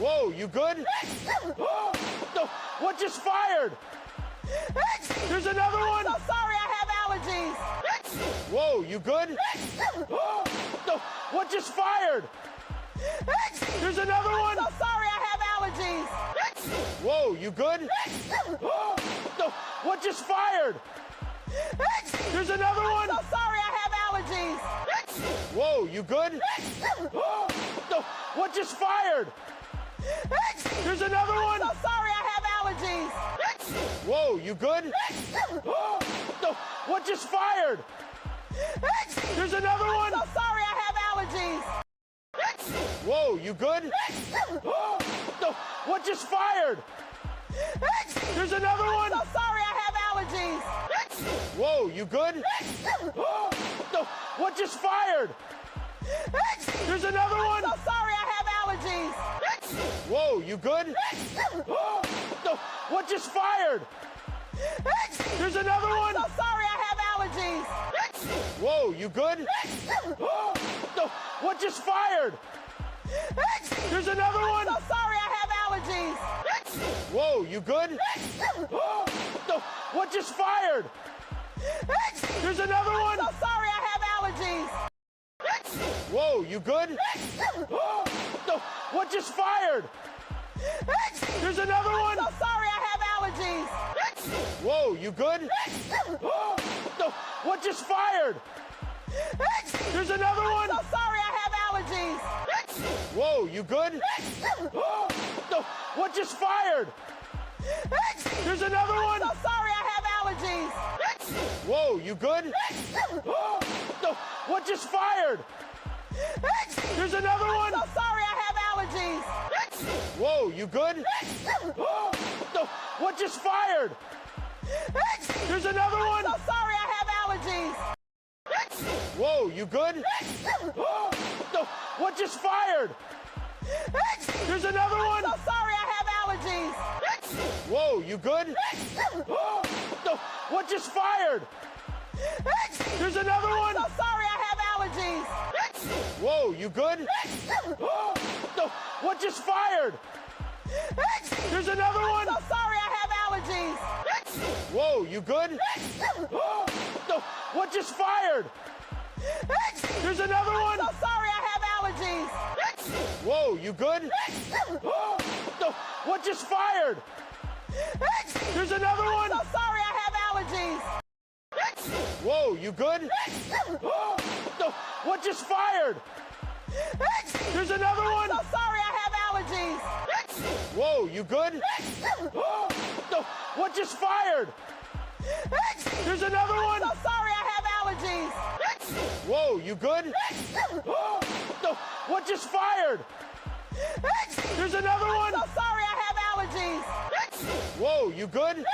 Whoa, you good? No, what just fired? There's another one! So sorry, I have allergies. Whoa, you good? No, what just fired? There's another one! So sorry, I have allergies. Whoa, you good? No, what just fired? There's another one! So sorry, I have allergies. Whoa, you good? No, what just fired? There's another one! So sorry, I have allergies. Whoa, you good? No, what just fired? There's another one! So sorry, I have allergies. Whoa, you good? No, what just fired? There's another one! So sorry, I have allergies. Whoa, you good? No, what just fired? There's another one! So sorry, I have allergies. Whoa, you good? No, what just fired? There's another one! So sorry, I have allergies. Whoa, you good? No, what just fired? There's another one! So sorry, I have allergies. Whoa, you good? No, what just fired? There's another one! So sorry, I have allergies. Whoa, you good? No, what just fired? There's another one! So sorry, I have allergies. Whoa, you good? No, what just fired? There's another one! So sorry, I have allergies. Whoa, you good? No, what just fired? There's another one! So sorry, I have allergies. Whoa, you good? No, what just fired? There's another one! So sorry, I have allergies. Whoa, you good? No, what just fired? There's another one! So sorry, I have allergies. Whoa, you good? No, what just fired? There's another one! So sorry, I have allergies. Whoa, you good? No, what just fired? There's another one! So sorry, I have allergies. Whoa, you good? No, what just fired? There's another one! So sorry, I have allergies. Whoa, you good? No, what just fired? There's another one! So sorry, I have allergies. Whoa, you good? No, what just fired? There's another one! So sorry, I have allergies. Whoa, you good? No, what just fired? There's another one! So sorry, I have allergies. Whoa, you good? No, what just fired? There's another one! So sorry, I have allergies. Whoa, you good? No, what just fired? There's another one! So sorry, I have allergies. Whoa, you good?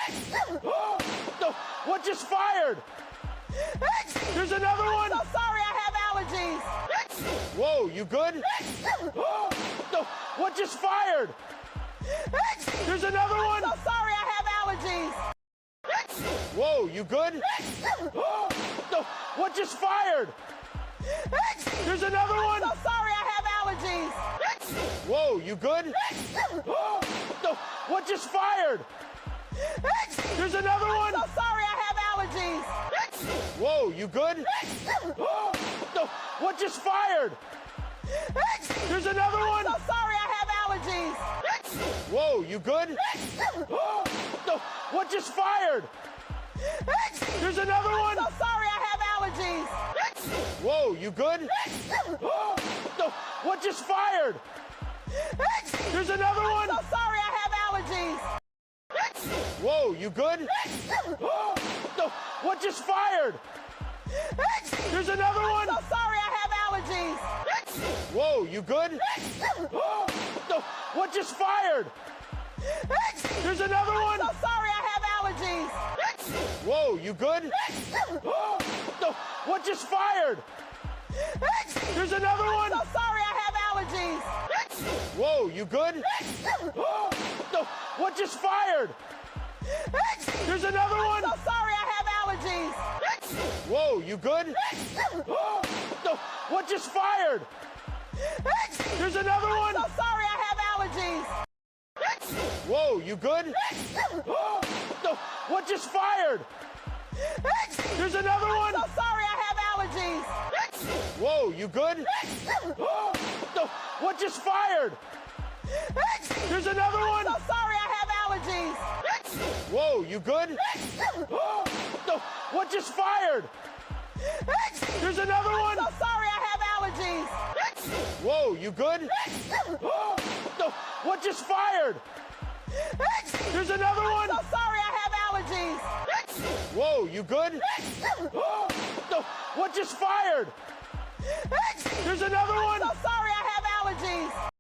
No, what just fired? There's another one! So sorry, I have allergies. Whoa, you good? No, what just fired? There's another one! So sorry, I have allergies. Whoa, you good? No, what just fired? There's another one! So sorry, I have allergies. Whoa, you good? No, what just fired? There's another one! So sorry, I have allergies. Whoa, you good? No, what just fired? There's another one! So sorry, I have allergies. Whoa, you good? No, what just fired? There's another one! So sorry, I have allergies. Whoa, you good? No, what just fired? There's another one! So sorry, I have allergies. Whoa, you good? No, what just fired? There's another one! So sorry, I have allergies. Whoa, you good? No, what just fired? There's another one! So sorry, I have allergies. Whoa, you good? No, what just fired? There's another one! So sorry, I have allergies. Whoa, you good? No, what just fired? There's another one! So sorry, I have allergies. Whoa, you good? No, what just fired? There's another one! So sorry, I have allergies. you good? No, what just fired? There's another one. So sorry, I have allergies. Whoa, you good? No, what just fired? There's another one. So sorry, I have allergies. Whoa, you good? No, what just fired? There's another one. So sorry, I have allergies. Whoa, you good? No, what just fired? There's another one. So sorry, I have allergies. Whoa, you good? No, what just fired? There's another one. So sorry, I have allergies.